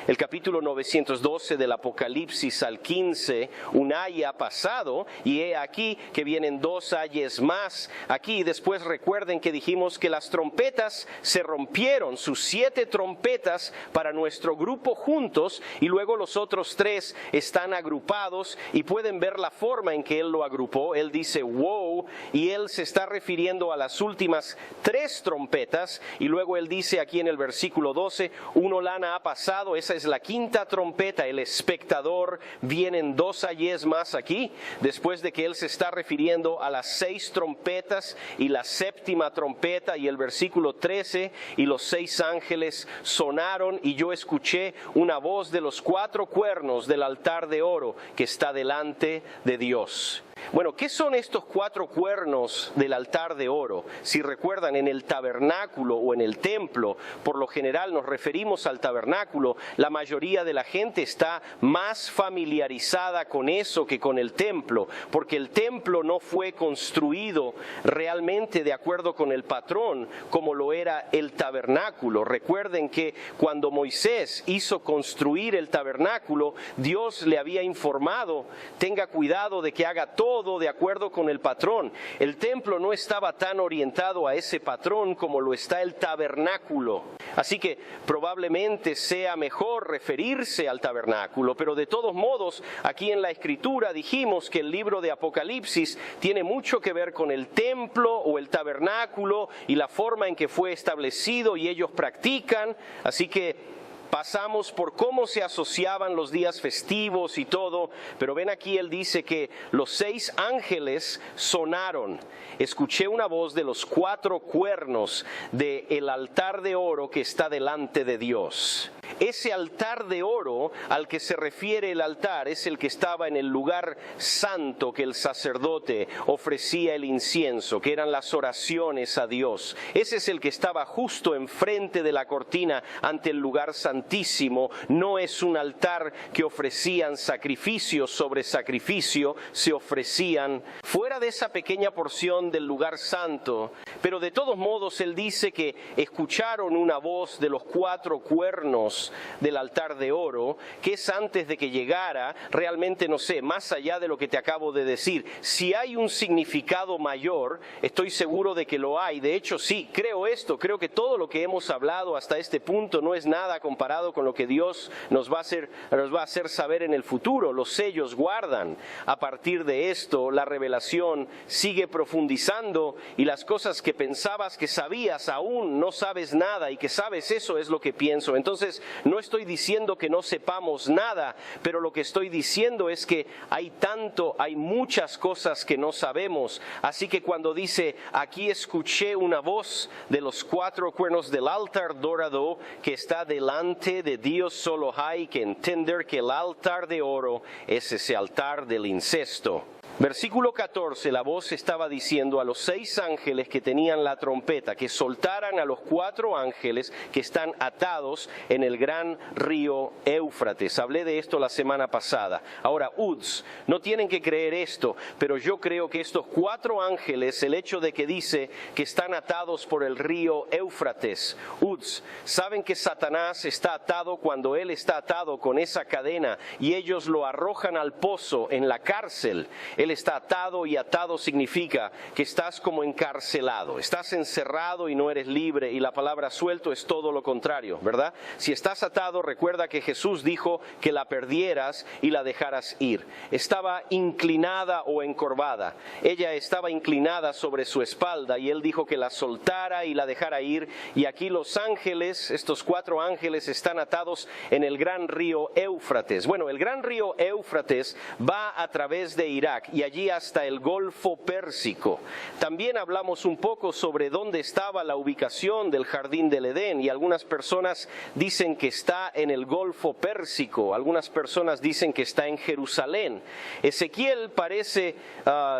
El capítulo 912 del Apocalipsis al 15, un ay ha pasado, y he aquí que vienen 2 ayes más. Aquí después recuerden que dijimos que las trompetas se rompieron, sus 7 trompetas para nuestro grupo juntos, y luego los otros 3 están agrupados, y pueden ver la forma en que él lo agrupó. Él dice wow, y él se está refiriendo a las últimas 3 trompetas, y luego él dice aquí en el versículo 12, un olana ha pasado. Esa es la 5ª trompeta, el espectador. Vienen 2 ayes más aquí, después de que él se está refiriendo a las 6 trompetas y la 7ª trompeta, y el versículo 13, y los 6 ángeles sonaron, y yo escuché una voz de los 4 cuernos del altar de oro que está delante de Dios. Bueno, ¿qué son estos 4 cuernos del altar de oro? Si recuerdan, en el tabernáculo o en el templo, por lo general nos referimos al tabernáculo. La mayoría de la gente está más familiarizada con eso que con el templo, porque el templo no fue construido realmente de acuerdo con el patrón como lo era el tabernáculo. Recuerden que cuando Moisés hizo construir el tabernáculo, Dios le había informado, tenga cuidado de que haga todo de acuerdo con el patrón. El templo no estaba tan orientado a ese patrón como lo está el tabernáculo. Así que probablemente sea mejor referirse al tabernáculo, pero de todos modos, aquí en la Escritura dijimos que el libro de Apocalipsis tiene mucho que ver con el templo o el tabernáculo y la forma en que fue establecido y ellos practican. Así que pasamos por cómo se asociaban los días festivos y todo, pero ven aquí, él dice que los 6 ángeles sonaron. Escuché una voz de los 4 cuernos del altar de oro que está delante de Dios. Ese altar de oro al que se refiere el altar es el que estaba en el lugar santo, que el sacerdote ofrecía el incienso, que eran las oraciones a Dios. Ese es el que estaba justo enfrente de la cortina ante el lugar santísimo. No es un altar que ofrecían sacrificio sobre sacrificio, se ofrecían fuera de esa pequeña porción del lugar santo. Pero de todos modos él dice que escucharon una voz de los 4 cuernos del altar de oro, que es antes de que llegara. Realmente no sé, más allá de lo que te acabo de decir, si hay un significado mayor, estoy seguro de que lo hay. De hecho, sí, creo esto, creo que todo lo que hemos hablado hasta este punto no es nada comparado con lo que Dios nos va a hacer saber en el futuro. Los sellos guardan. A partir de esto, la revelación sigue profundizando, y las cosas que pensabas que sabías aún no sabes nada, y que sabes, eso es lo que pienso. Entonces, no estoy diciendo que no sepamos nada, pero lo que estoy diciendo es que hay muchas cosas que no sabemos. Así que cuando dice, aquí escuché una voz de los 4 cuernos del altar dorado que está delante de Dios, solo hay que entender que el altar de oro es ese altar del incesto. Versículo 14, la voz estaba diciendo a los 6 ángeles que tenían la trompeta que soltaran a los 4 ángeles que están atados en el gran río Éufrates. Hablé de esto la semana pasada. Ahora, no tienen que creer esto, pero yo creo que estos 4 ángeles, el hecho de que dice que están atados por el río Éufrates, saben que Satanás está atado cuando él está atado con esa cadena y ellos lo arrojan al pozo en la cárcel. Él está atado, y atado significa que estás como encarcelado, estás encerrado y no eres libre, y la palabra suelto es todo lo contrario, ¿verdad? Si estás atado, recuerda que Jesús dijo que la perdieras y la dejaras ir. Estaba inclinada o encorvada. Ella estaba inclinada sobre su espalda y él dijo que la soltara y la dejara ir, y aquí los ángeles, estos 4 ángeles, están atados en el gran río Éufrates. Bueno, el gran río Éufrates va a través de Irak y allí hasta el Golfo Pérsico. También hablamos un poco sobre dónde estaba la ubicación del Jardín del Edén, y algunas personas dicen que está en el Golfo Pérsico, algunas personas dicen que está en Jerusalén. Ezequiel parece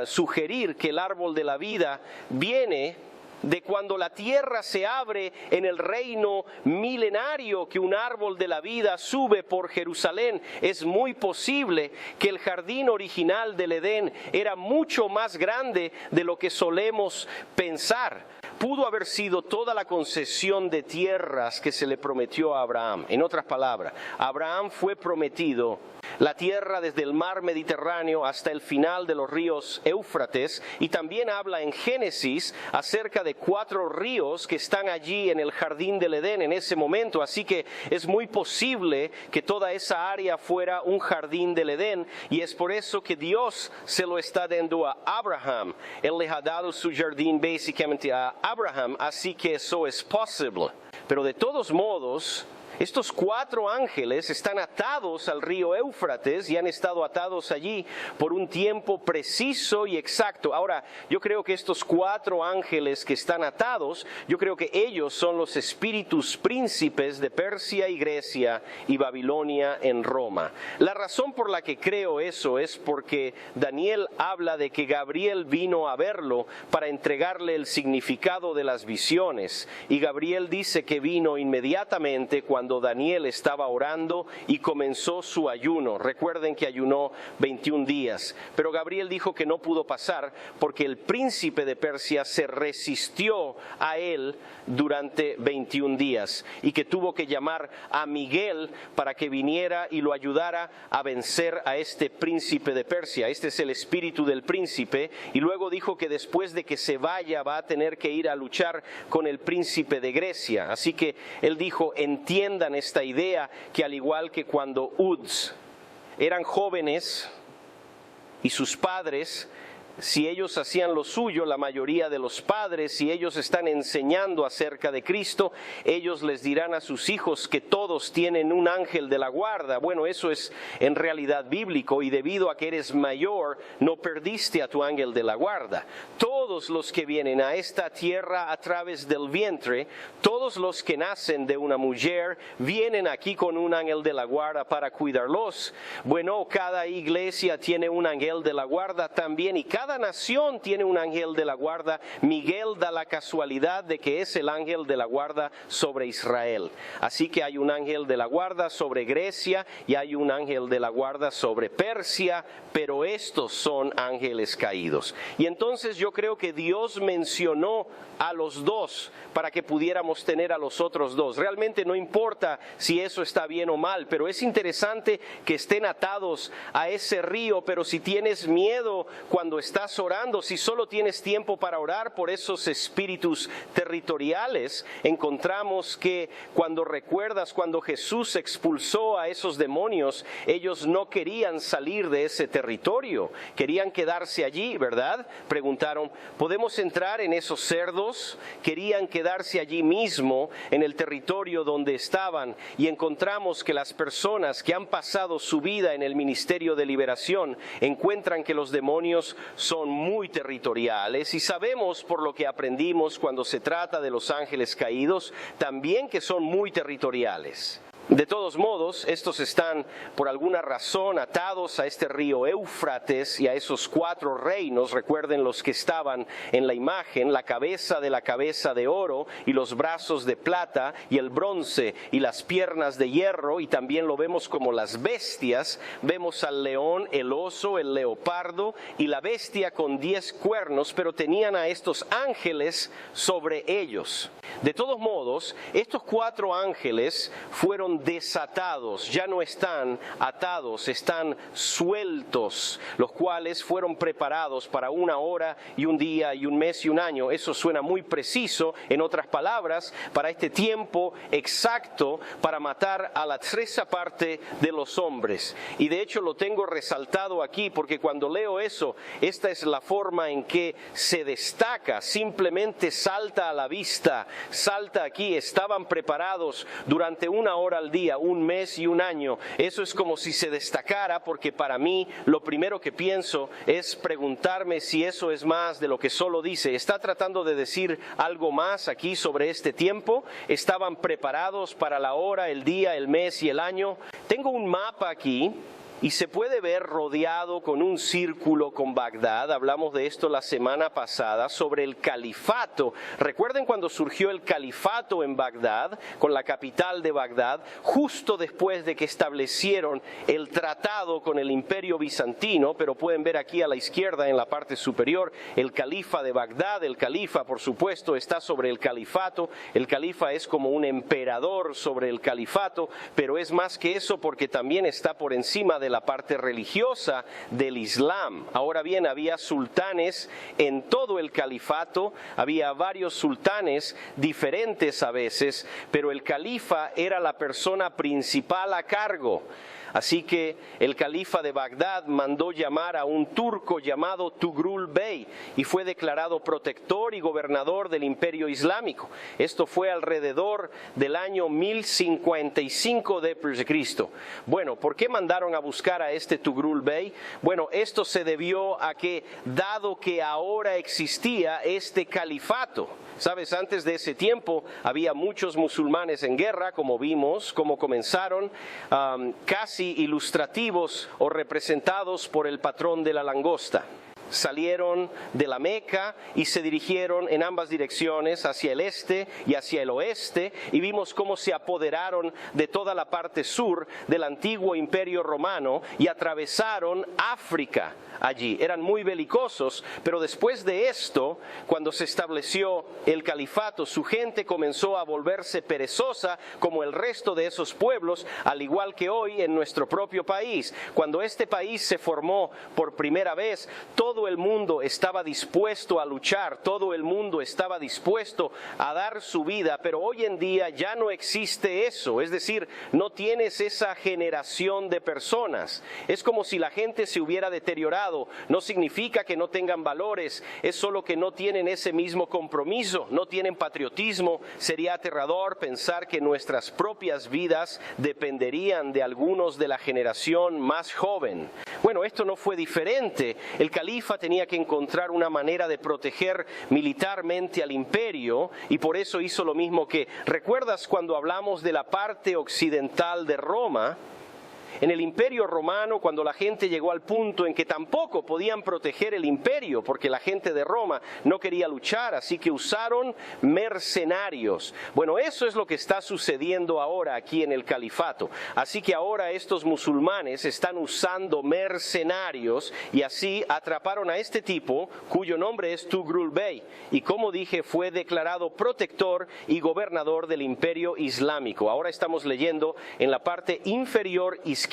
sugerir que el árbol de la vida viene de cuando la tierra se abre en el reino milenario, que un árbol de la vida sube por Jerusalén. Es muy posible que el jardín original del Edén era mucho más grande de lo que solemos pensar. pudo haber sido toda la concesión de tierras que se le prometió a Abraham. En otras palabras, Abraham fue prometido la tierra desde el mar Mediterráneo hasta el final de los ríos Éufrates, y también habla en Génesis acerca de 4 ríos que están allí en el jardín del Edén en ese momento, así que es muy posible que toda esa área fuera un jardín del Edén, y es por eso que Dios se lo está dando a Abraham. Él le ha dado su jardín básicamente a Abraham, así que eso es posible. Pero de todos modos, estos 4 ángeles están atados al río Éufrates y han estado atados allí por un tiempo preciso y exacto. Ahora, yo creo que estos 4 ángeles que están atados, yo creo que ellos son los espíritus príncipes de Persia y Grecia y Babilonia en Roma. La razón por la que creo eso es porque Daniel habla de que Gabriel vino a verlo para entregarle el significado de las visiones, y Gabriel dice que vino inmediatamente cuando Daniel estaba orando y comenzó su ayuno. Recuerden que ayunó 21 días, pero Gabriel dijo que no pudo pasar porque el príncipe de Persia se resistió a él durante 21 días y que tuvo que llamar a Miguel para que viniera y lo ayudara a vencer a este príncipe de Persia. Este es el espíritu del príncipe, y luego dijo que después de que se vaya va a tener que ir a luchar con el príncipe de Grecia. Así que él dijo: entiendan esta idea, que al igual que cuando Uds eran jóvenes y sus padres, si ellos hacían lo suyo, la mayoría de los padres, si ellos están enseñando acerca de Cristo, ellos les dirán a sus hijos que todos tienen un ángel de la guarda. Bueno, eso es en realidad bíblico, y debido a que eres mayor, no perdiste a tu ángel de la guarda. Todos los que vienen a esta tierra a través del vientre, todos los que nacen de una mujer, vienen aquí con un ángel de la guarda para cuidarlos. Bueno, cada iglesia tiene un ángel de la guarda también, y cada nación tiene un ángel de la guarda. Miguel da la casualidad de que es el ángel de la guarda sobre Israel. Así que hay un ángel de la guarda sobre Grecia y hay un ángel de la guarda sobre Persia, pero estos son ángeles caídos. Y entonces yo creo que Dios mencionó a los 2 para que pudiéramos tener a los otros 2. Realmente no importa si eso está bien o mal, pero es interesante que estén atados a ese río. Pero si tienes miedo cuando estás orando, si solo tienes tiempo para orar por esos espíritus territoriales, encontramos que cuando recuerdas cuando Jesús expulsó a esos demonios, ellos no querían salir de ese territorio, querían quedarse allí, ¿verdad? Preguntaron: ¿podemos entrar en esos cerdos? Querían quedarse allí mismo en el territorio donde estaban, y encontramos que las personas que han pasado su vida en el ministerio de liberación encuentran que los demonios son muy territoriales, y sabemos por lo que aprendimos cuando se trata de los ángeles caídos también que son muy territoriales. De todos modos, estos están por alguna razón atados a este río Éufrates y a esos 4 reinos. Recuerden los que estaban en la imagen: la cabeza de oro, y los brazos de plata, y el bronce, y las piernas de hierro, y también lo vemos como las bestias. Vemos al león, el oso, el leopardo y la bestia con 10 cuernos, pero tenían a estos ángeles sobre ellos. De todos modos, estos 4 ángeles fueron desatados, ya no están atados, están sueltos, los cuales fueron preparados para 1 hora y 1 día y 1 mes y 1 año. Eso suena muy preciso, en otras palabras, para este tiempo exacto para matar a la 3ª parte de los hombres. Y de hecho lo tengo resaltado aquí porque cuando leo eso, esta es la forma en que se destaca, simplemente salta a la vista, salta aquí. Estaban preparados durante 1 hora al día, 1 mes y 1 año. Eso es como si se destacara, porque para mí lo primero que pienso es preguntarme si eso es más de lo que solo dice. ¿Está tratando de decir algo más aquí sobre este tiempo? ¿Estaban preparados para la hora, el día, el mes y el año? Tengo un mapa aquí y se puede ver rodeado con un círculo con Bagdad. Hablamos de esto la semana pasada sobre el califato. Recuerden cuando surgió el califato en Bagdad, con la capital de Bagdad, justo después de que establecieron el tratado con el Imperio Bizantino, pero pueden ver aquí a la izquierda en la parte superior el califa de Bagdad. El califa, por supuesto, está sobre el califato. El califa es como un emperador sobre el califato, pero es más que eso porque también está por encima de la parte religiosa del Islam. Ahora bien, había sultanes en todo el califato, había varios sultanes diferentes a veces, pero el califa era la persona principal a cargo. Así que el califa de Bagdad mandó llamar a un turco llamado Tugrul Bey y fue declarado protector y gobernador del Imperio Islámico. Esto fue alrededor del año 1055 d.C. Bueno, ¿por qué mandaron a buscar a este Tugrul Bey? Bueno, esto se debió a que, dado que ahora existía este califato, sabes, antes de ese tiempo había muchos musulmanes en guerra, como vimos, como comenzaron, casi ilustrativos o representados por el patrón de la langosta. Salieron de la Meca y se dirigieron en ambas direcciones, hacia el este y hacia el oeste, y vimos cómo se apoderaron de toda la parte sur del antiguo Imperio Romano y atravesaron África allí. Eran muy belicosos, pero después de esto, cuando se estableció el califato, su gente comenzó a volverse perezosa como el resto de esos pueblos, al igual que hoy en nuestro propio país. Cuando este país se formó por primera vez, todo el mundo estaba dispuesto a luchar, todo el mundo estaba dispuesto a dar su vida, pero hoy en día ya no existe eso, es decir, no tienes esa generación de personas. Es como si la gente se hubiera deteriorado. No significa que no tengan valores, es solo que no tienen ese mismo compromiso, no tienen patriotismo. Sería aterrador pensar que nuestras propias vidas dependerían de algunos de la generación más joven. Bueno, esto no fue diferente. El califa tenía que encontrar una manera de proteger militarmente al imperio y por eso hizo lo mismo que, ¿recuerdas cuando hablamos de la parte occidental de Roma? En el Imperio Romano, cuando la gente llegó al punto en que tampoco podían proteger el imperio, porque la gente de Roma no quería luchar, así que usaron mercenarios. Bueno, eso es lo que está sucediendo ahora aquí en el califato. Así que ahora estos musulmanes están usando mercenarios y así atraparon a este tipo, cuyo nombre es Tugrul Bey, y como dije, fue declarado protector y gobernador del Imperio Islámico. Ahora estamos leyendo en la parte inferior izquierda.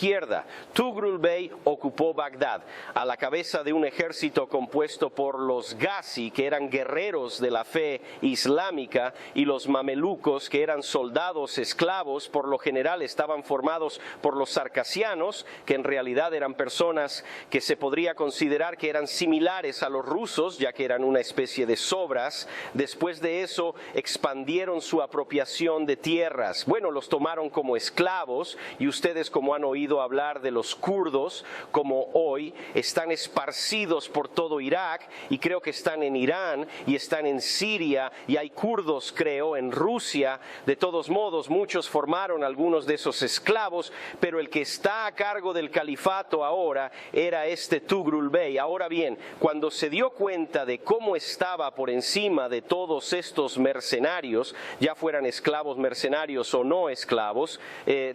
Tugrul Bey ocupó Bagdad a la cabeza de un ejército compuesto por los Ghazi, que eran guerreros de la fe islámica, y los mamelucos, que eran soldados esclavos. Por lo general estaban formados por los sarcasianos, que en realidad eran personas que se podría considerar que eran similares a los rusos, ya que eran una especie de sobras. Después de eso expandieron su apropiación de tierras. Bueno, los tomaron como esclavos, y ustedes, como han oído hablar de los kurdos, como hoy, están esparcidos por todo Irak, y creo que están en Irán y están en Siria, y hay kurdos, creo, en Rusia. De todos modos, muchos formaron algunos de esos esclavos, pero el que está a cargo del califato ahora era este Tugrul Bey. Ahora bien, cuando se dio cuenta de cómo estaba por encima de todos estos mercenarios, ya fueran esclavos mercenarios o no esclavos,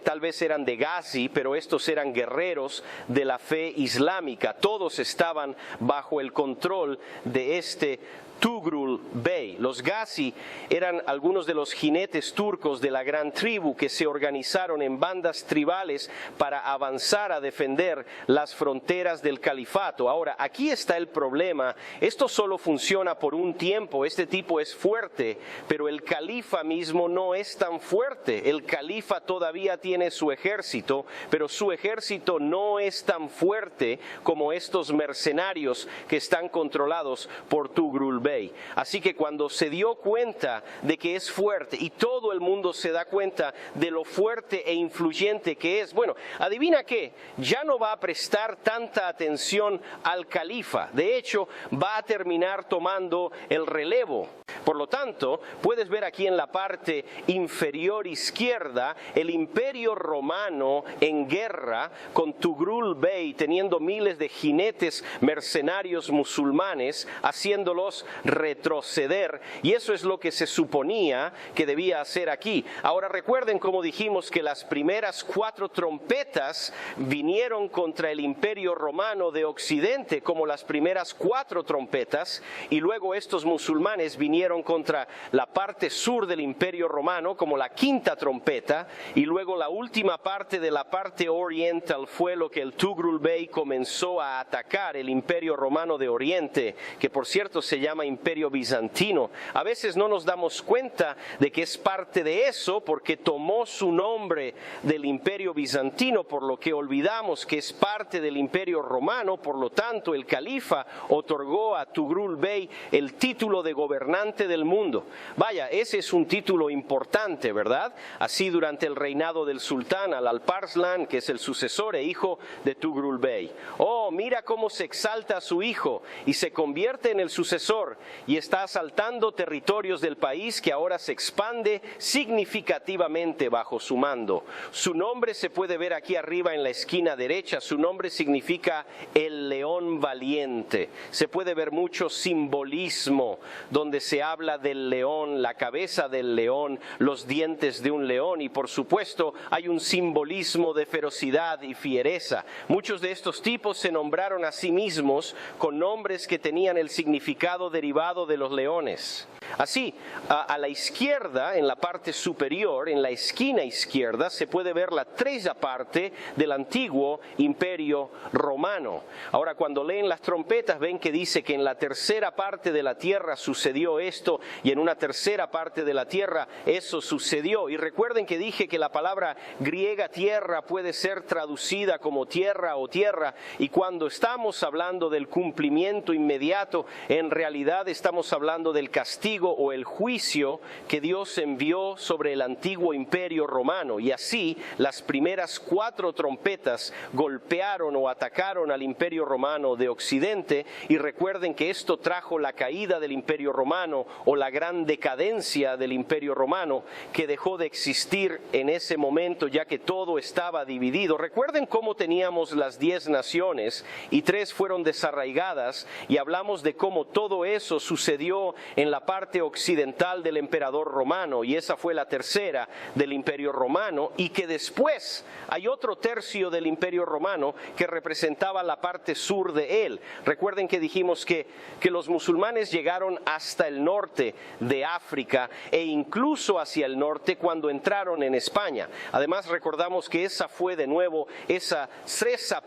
tal vez eran de Ghazi, pero estos eran guerreros de la fe islámica. Todos estaban bajo el control de este Tugrul Bey. Los Ghazi eran algunos de los jinetes turcos de la gran tribu que se organizaron en bandas tribales para avanzar a defender las fronteras del califato. Ahora, aquí está el problema. Esto solo funciona por un tiempo. Este tipo es fuerte, pero el califa mismo no es tan fuerte. El califa todavía tiene su ejército, pero su ejército no es tan fuerte como estos mercenarios que están controlados por Tugrul Bey. Así que cuando se dio cuenta de que es fuerte, y todo el mundo se da cuenta de lo fuerte e influyente que es, bueno, adivina qué, ya no va a prestar tanta atención al califa. De hecho, va a terminar tomando el relevo. Por lo tanto, puedes ver aquí en la parte inferior izquierda el Imperio Romano en guerra con Tugrul Bey, teniendo miles de jinetes mercenarios musulmanes, haciéndolos retroceder, y eso es lo que se suponía que debía hacer aquí. Ahora recuerden como dijimos que las primeras 4 trompetas vinieron contra el Imperio Romano de Occidente como las primeras 4 trompetas, y luego estos musulmanes vinieron contra la parte sur del Imperio Romano como la 5ª trompeta, y luego la última parte de la parte oriental fue lo que el Tugrul Bey comenzó a atacar, el Imperio Romano de Oriente, que por cierto se llama Imperio Bizantino. A veces no nos damos cuenta de que es parte de eso porque tomó su nombre del Imperio Bizantino, por lo que olvidamos que es parte del Imperio Romano. Por lo tanto, el califa otorgó a Tugrul Bey el título de gobernante del mundo. Vaya, ese es un título importante, ¿verdad? Así durante el reinado del sultán Al-Alparslan, que es el sucesor e hijo de Tugrul Bey. Oh, mira cómo se exalta a su hijo y se convierte en el sucesor y está asaltando territorios del país que ahora se expande significativamente bajo su mando. Su nombre se puede ver aquí arriba en la esquina derecha. Su nombre significa el león valiente. Se puede ver mucho simbolismo donde se habla del león, la cabeza del león, los dientes de un león, y por supuesto hay un simbolismo de ferocidad y fiereza. Muchos de estos tipos se nombraron a sí mismos con nombres que tenían el significado derivado de los leones. Así, a la izquierda, en la parte superior, en la esquina izquierda, se puede ver la 3ª parte del antiguo Imperio Romano. Ahora, cuando leen las trompetas, ven que dice que en la 3ª parte de la tierra sucedió esto, y en una 3ª parte de la tierra eso sucedió. Y recuerden que dije que la palabra griega tierra puede ser traducida como tierra o tierra, y cuando estamos hablando del cumplimiento inmediato, en realidad estamos hablando del castigo o el juicio que Dios envió sobre el antiguo Imperio Romano. Y así las primeras 4 trompetas golpearon o atacaron al Imperio Romano de Occidente, y recuerden que esto trajo la caída del Imperio Romano o la gran decadencia del Imperio Romano, que dejó de existir en ese momento ya que todo estaba dividido. Recuerden cómo teníamos las 10 naciones y 3 fueron desarraigadas, y hablamos de cómo todo eso sucedió en la parte occidental del emperador romano, y esa fue la 3ª del Imperio Romano, y que después hay otro tercio del Imperio Romano que representaba la parte sur de él. Recuerden que dijimos que los musulmanes llegaron hasta el norte de África e incluso hacia el norte cuando entraron en España. Además recordamos que esa fue de nuevo esa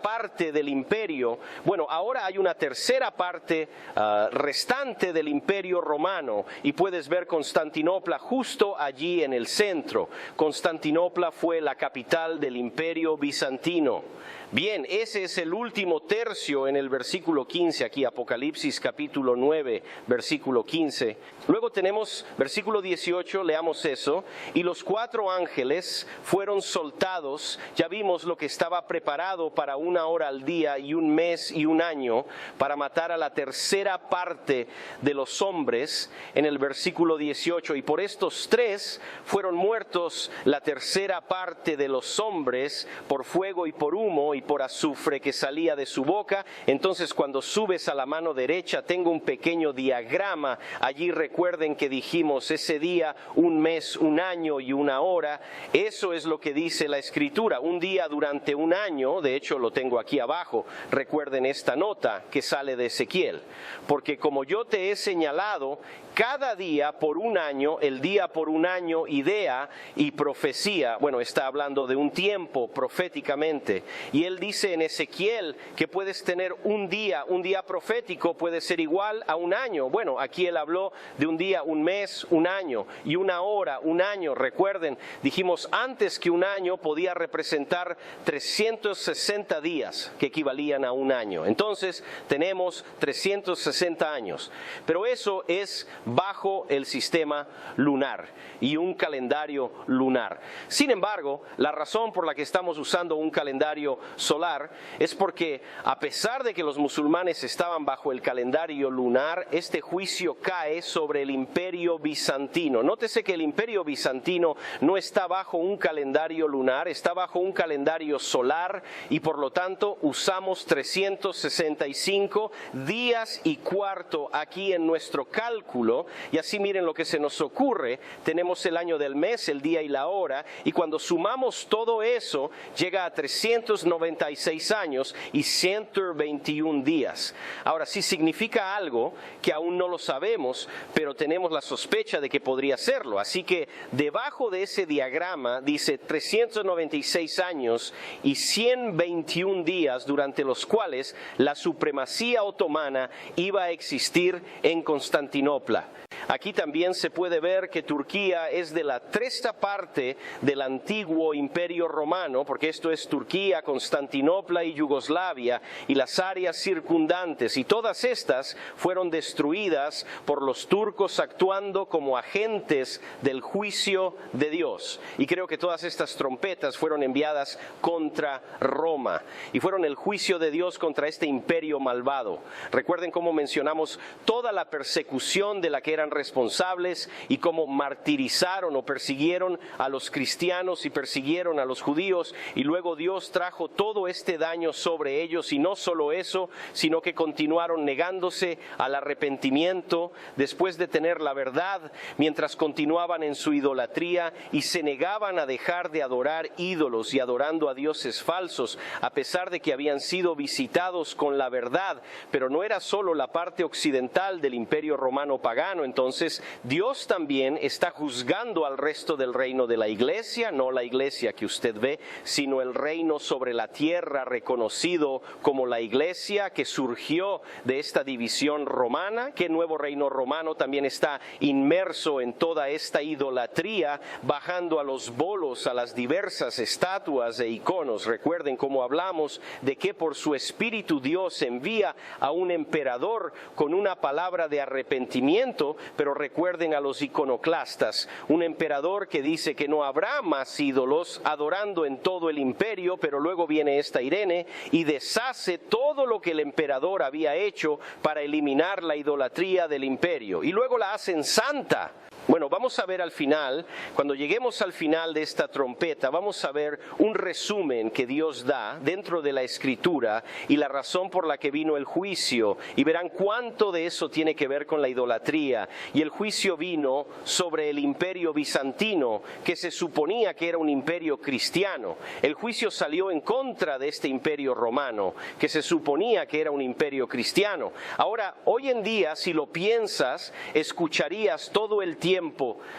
parte del imperio. Bueno, ahora hay una 3ª parte restante del Imperio Romano, y puedes ver Constantinopla justo allí en el centro. Constantinopla fue la capital del Imperio Bizantino. Bien, ese es el último tercio en el versículo 15, aquí Apocalipsis capítulo 9, versículo 15. Luego tenemos versículo 18, leamos eso. Y los 4 ángeles fueron soltados. Ya vimos lo que estaba preparado para 1 hora al día y 1 mes y 1 año para matar a la 3ª parte de los hombres en el versículo 18. Y por estos 3 fueron muertos la 3ª parte de los hombres por fuego y por humo y por azufre que salía de su boca. Entonces cuando subes a la mano derecha tengo un pequeño diagrama. Allí recuerden que dijimos ese día, 1 mes, 1 año y 1 hora. Eso es lo que dice la Escritura. Un día durante 1 año, de hecho lo tengo aquí abajo. Recuerden esta nota que sale de Ezequiel. Porque como yo te he señalado, cada día por 1 año, el día por 1 año, idea y profecía. Bueno, está hablando de un tiempo proféticamente. Y él dice en Ezequiel que puedes tener un día profético puede ser igual a 1 año. Bueno, aquí él habló de un día, 1 mes, 1 año, y 1 hora, 1 año. Recuerden, dijimos antes que 1 año podía representar 360 días que equivalían a 1 año. Entonces tenemos 360 años. Pero eso es bajo el sistema lunar y un calendario lunar. Sin embargo, la razón por la que estamos usando un calendario solar es porque, a pesar de que los musulmanes estaban bajo el calendario lunar, este juicio cae sobre el Imperio Bizantino. Nótese que el Imperio Bizantino no está bajo un calendario lunar, está bajo un calendario solar, y por lo tanto usamos 365 días y cuarto aquí en nuestro cálculo. Y así miren lo que se nos ocurre: tenemos el año del mes, el día y la hora, y cuando sumamos todo eso llega a 396 años y 121 días. Ahora, sí significa algo que aún no lo sabemos, pero tenemos la sospecha de que podría serlo. Así que debajo de ese diagrama dice 396 años y 121 días durante los cuales la supremacía otomana iba a existir en Constantinopla. Aquí también se puede ver que Turquía es de la tercera parte del antiguo Imperio Romano, porque esto es Turquía, Constantinopla y Yugoslavia y las áreas circundantes, y todas estas fueron destruidas por los turcos actuando como agentes del juicio de Dios. Y creo que todas estas trompetas fueron enviadas contra Roma y fueron el juicio de Dios contra este imperio malvado. Recuerden cómo mencionamos toda la persecución de la que eran responsables y cómo martirizaron o persiguieron a los cristianos y persiguieron a los judíos, y luego Dios trajo todo este daño sobre ellos. Y no solo eso, sino que continuaron negándose al arrepentimiento después de tener la verdad, mientras continuaban en su idolatría y se negaban a dejar de adorar ídolos y adorando a dioses falsos, a pesar de que habían sido visitados con la verdad. Pero no era solo la parte occidental del Imperio Romano pagano. Entonces Dios también está juzgando al resto del reino de la iglesia, no la iglesia que usted ve, sino el reino sobre la tierra reconocido como la iglesia, que surgió de esta división romana, que el nuevo reino romano también está inmerso en toda esta idolatría, bajando a los bolos, a las diversas estatuas e iconos. Recuerden cómo hablamos de que por su espíritu Dios envía a un emperador con una palabra de arrepentimiento, pero recuerden a los iconoclastas, un emperador que dice que no habrá más ídolos adorando en todo el imperio, pero luego viene esta Irene y deshace todo lo que el emperador había hecho para eliminar la idolatría del imperio, y luego la hacen santa. Bueno, vamos a ver al final, cuando lleguemos al final de esta trompeta, vamos a ver un resumen que Dios da dentro de la Escritura y la razón por la que vino el juicio, y verán cuánto de eso tiene que ver con la idolatría. Y el juicio vino sobre el Imperio Bizantino, que se suponía que era un imperio cristiano. El juicio salió en contra de este Imperio Romano, que se suponía que era un imperio cristiano. Ahora, hoy en día, si lo piensas, escucharías todo el tiempo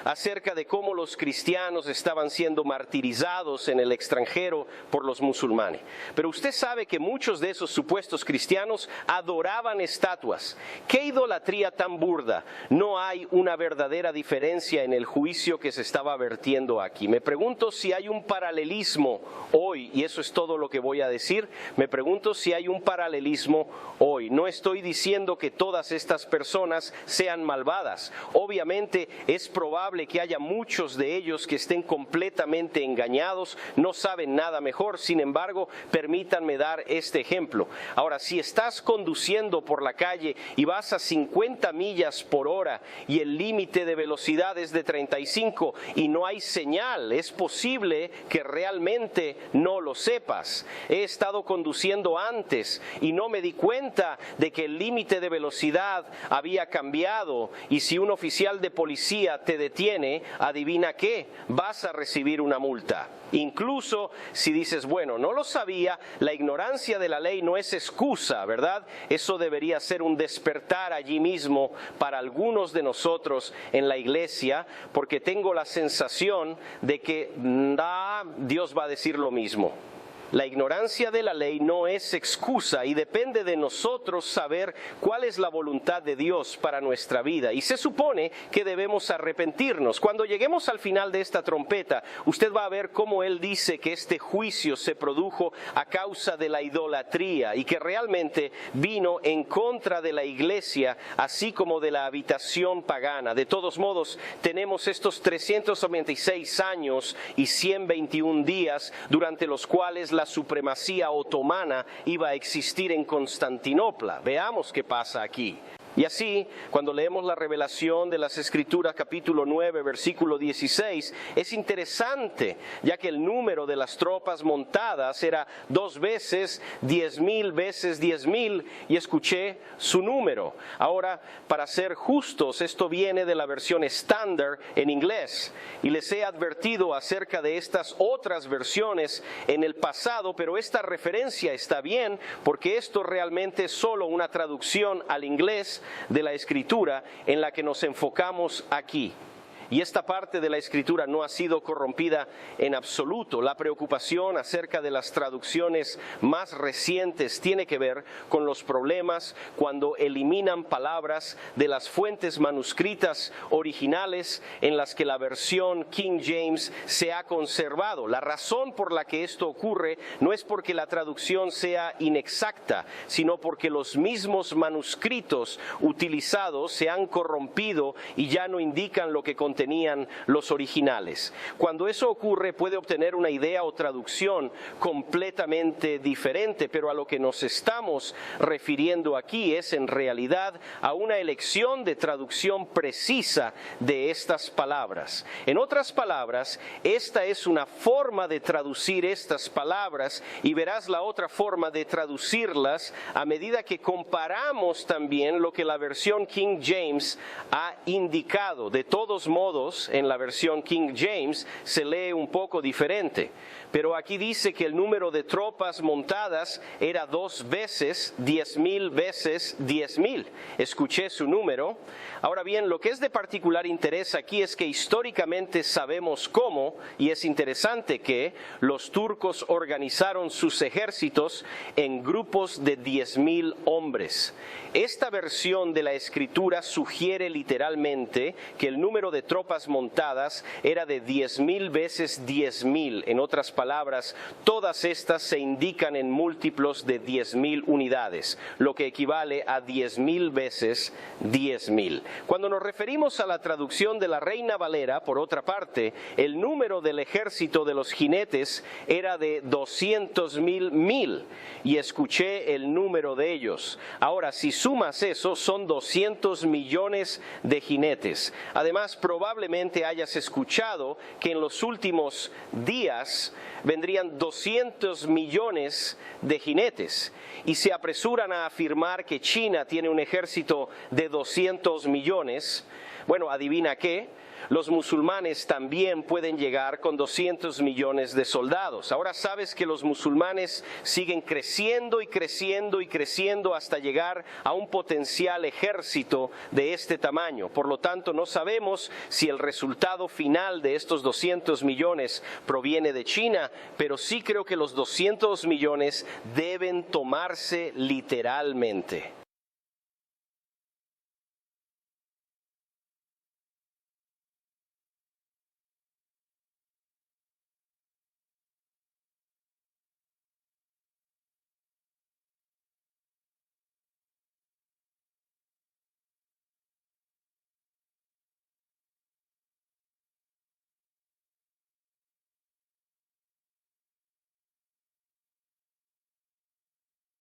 acerca de cómo los cristianos estaban siendo martirizados en el extranjero por los musulmanes. Pero usted sabe que muchos de esos supuestos cristianos adoraban estatuas. ¡Qué idolatría tan burda! No hay una verdadera diferencia en el juicio que se estaba vertiendo aquí. Me pregunto si hay un paralelismo hoy, y eso es todo lo que voy a decir. Me pregunto si hay un paralelismo hoy. No estoy diciendo que todas estas personas sean malvadas. Obviamente es probable que haya muchos de ellos que estén completamente engañados, no saben nada mejor. Sin embargo, permítanme dar este ejemplo. Ahora, si estás conduciendo por la calle y vas a 50 millas por hora y el límite de velocidad es de 35 y no hay señal, es posible que realmente no lo sepas. He estado conduciendo antes y no me di cuenta de que el límite de velocidad había cambiado, y si un oficial de policía te detiene, adivina qué, vas a recibir una multa. Incluso si dices, bueno, no lo sabía, la ignorancia de la ley no es excusa, ¿verdad? Eso debería ser un despertar allí mismo para algunos de nosotros en la iglesia, porque tengo la sensación de que Dios va a decir lo mismo. La ignorancia de la ley no es excusa y depende de nosotros saber cuál es la voluntad de Dios para nuestra vida. Y se supone que debemos arrepentirnos. Cuando lleguemos al final de esta trompeta, usted va a ver cómo Él dice que este juicio se produjo a causa de la idolatría y que realmente vino en contra de la iglesia, así como de la habitación pagana. De todos modos, tenemos estos 396 años y 121 días durante los cuales la supremacía otomana iba a existir en Constantinopla. Veamos qué pasa aquí. Y así, cuando leemos la revelación de las Escrituras, capítulo 9, versículo 16, es interesante, ya que el número de las tropas montadas era 2 veces 10,000 veces 10,000, y escuché su número. Ahora, para ser justos, esto viene de la versión estándar en inglés, y les he advertido acerca de estas otras versiones en el pasado, pero esta referencia está bien, porque esto realmente es solo una traducción al inglés de la Escritura en la que nos enfocamos aquí. Y esta parte de la Escritura no ha sido corrompida en absoluto. La preocupación acerca de las traducciones más recientes tiene que ver con los problemas cuando eliminan palabras de las fuentes manuscritas originales en las que la versión King James se ha conservado. La razón por la que esto ocurre no es porque la traducción sea inexacta, sino porque los mismos manuscritos utilizados se han corrompido y ya no indican lo que tenían los originales. Cuando eso ocurre, puede obtener una idea o traducción completamente diferente, pero a lo que nos estamos refiriendo aquí es en realidad a una elección de traducción precisa de estas palabras. En otras palabras, esta es una forma de traducir estas palabras y verás la otra forma de traducirlas a medida que comparamos también lo que la versión King James ha indicado. De todos modos, en la versión King James se lee un poco diferente, pero aquí dice que el número de tropas montadas era 2 veces 10,000 veces 10,000. Escuché su número. Ahora bien, lo que es de particular interés aquí es que históricamente sabemos cómo, y es interesante que los turcos organizaron sus ejércitos en grupos de 10,000 hombres. Esta versión de la Escritura sugiere literalmente que el número de tropas montadas era de 10,000 veces 10,000. En otras palabras, todas estas se indican en múltiplos de 10,000 unidades, lo que equivale a 10,000 veces 10,000. Cuando nos referimos a la traducción de la Reina Valera, por otra parte, el número del ejército de los jinetes era de 200,000, y escuché el número de ellos. Ahora, si sumas eso, son 200 millones de jinetes. Además, probablemente hayas escuchado que en los últimos días vendrían 200 millones de jinetes, y se apresuran a afirmar que China tiene un ejército de 200 millones. Bueno, adivina qué. Los musulmanes también pueden llegar con 200 millones de soldados. Ahora sabes que los musulmanes siguen creciendo y creciendo y creciendo hasta llegar a un potencial ejército de este tamaño. Por lo tanto, no sabemos si el resultado final de estos 200 millones proviene de China, pero sí creo que los 200 millones deben tomarse literalmente.